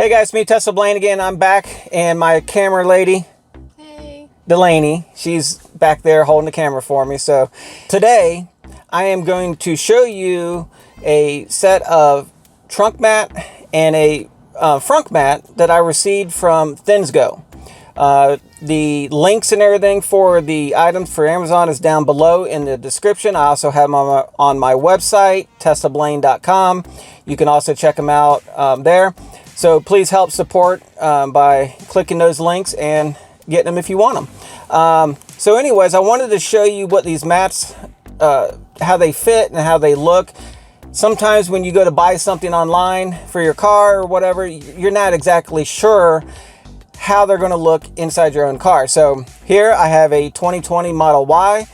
Hey guys, me Tesla Blaine again. I'm back, and my camera lady, Hey. Delaney, she's back there holding the camera for me. So today I am going to show you a set of trunk mat and a frunk mat that I received from ThinSGO. The links and everything for the items for Amazon is down below in the description. I also have them on my website, teslablaine.com. You can also check them out there. So please help support by clicking those links and getting them if you want them. So anyways, I wanted to show you what these mats, how they fit and how they look. Sometimes when you go to buy something online for your car or whatever, you're not exactly sure how they're going to look inside your own car. So here I have a 2020 Model Y,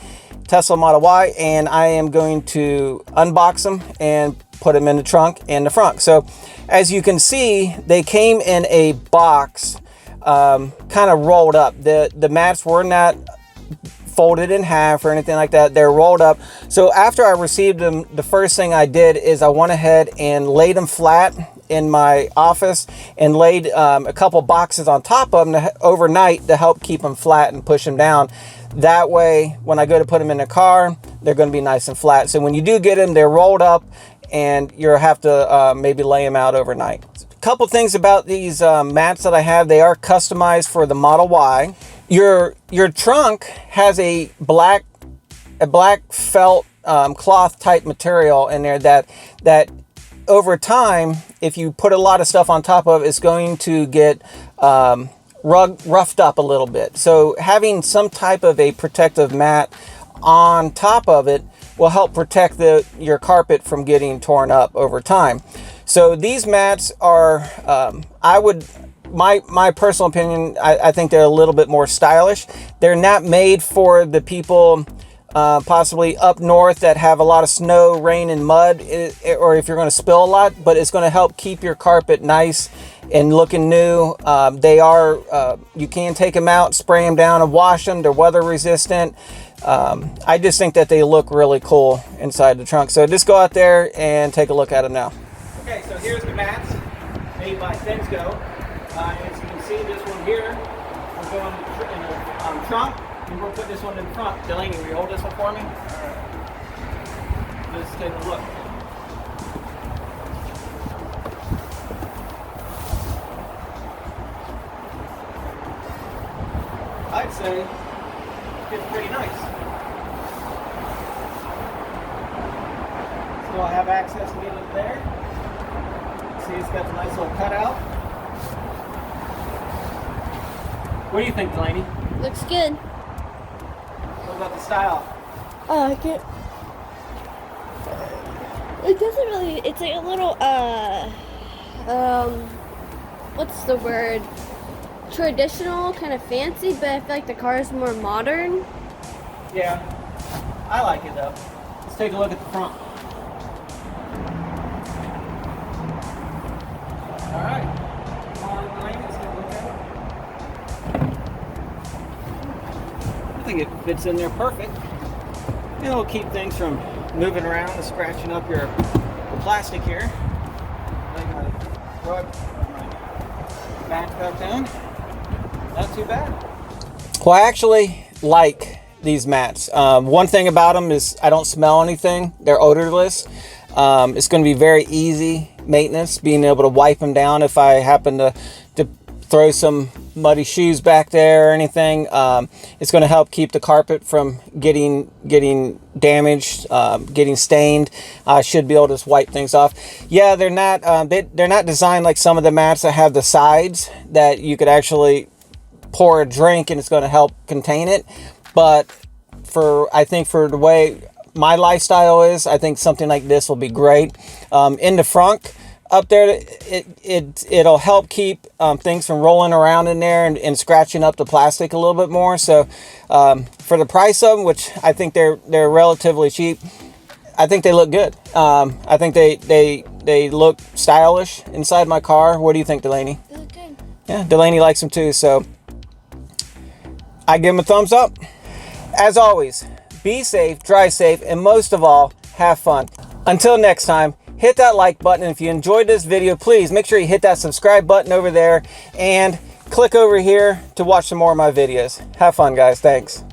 Tesla Model Y, and I am going to unbox them and put them in the trunk and the front. So as you can see, they came in a box, kind of rolled up. The mats were not folded in half or anything like that. They're rolled up. So after I received them, the first thing I did is I went ahead and laid them flat in my office and laid a couple boxes on top of them overnight to help keep them flat and push them down. That way, when I go to put them in the car, they're going to be nice and flat. So when you do get them, they're rolled up, and you'll have to maybe lay them out overnight. A couple things about these mats that I have: they are customized for the Model Y. Your trunk has a black felt cloth type material in there that over time, if you put a lot of stuff on top of it, it's going to get roughed up a little bit. So having some type of a protective mat on top of it will help protect your carpet from getting torn up over time. So these mats are, my personal opinion, I think they're a little bit more stylish. They're not made for the people possibly up north that have a lot of snow, rain, and mud, or if you're going to spill a lot, but it's going to help keep your carpet nice and looking new. They are, you can take them out, spray them down, and wash them. They're weather resistant. I just think that they look really cool inside the trunk. So just go out there and take a look at them now. Okay, so here's the mats made by ThinSGO. As you can see, this one here, we're going in the trunk, and we'll put this one in front. Delaney, will you hold this one for me? All right. Let's take a look. I'd say it's pretty nice. Still have access to get it there. See, it's got a nice little cutout. What do you think, Delaney? Looks good. What about the style? I like it. It doesn't really, it's like a little, what's the word? Traditional, kind of fancy, but I feel like the car is more modern. Yeah, I like it though. Let's take a look at the front. All right. Come on, Blaine, let's take a look at it. I think it fits in there perfect. And it'll keep things from moving around and scratching up the plastic here. I'm gonna throw it back down. Not too bad. Well, I actually like these mats. One thing about them is I don't smell anything. They're odorless. It's going to be very easy maintenance, being able to wipe them down if I happen to throw some muddy shoes back there or anything. It's going to help keep the carpet from getting damaged, getting stained. I should be able to just wipe things off. Yeah, they're not designed like some of the mats that have the sides that you could actually pour a drink and it's going to help contain it. But I think for the way my lifestyle is, I think something like this will be great. In the front up there, it'll help keep things from rolling around in there and scratching up the plastic a little bit more. So for the price of them, which I think they're relatively cheap, I think they look good. I think they look stylish inside my car. What do you think, Delaney? They look good. Yeah, Delaney likes them too, so I give them a thumbs up. As always, be safe, drive safe, and most of all, have fun. Until next time, hit that like button. And if you enjoyed this video, please make sure you hit that subscribe button over there and click over here to watch some more of my videos. Have fun, guys. Thanks.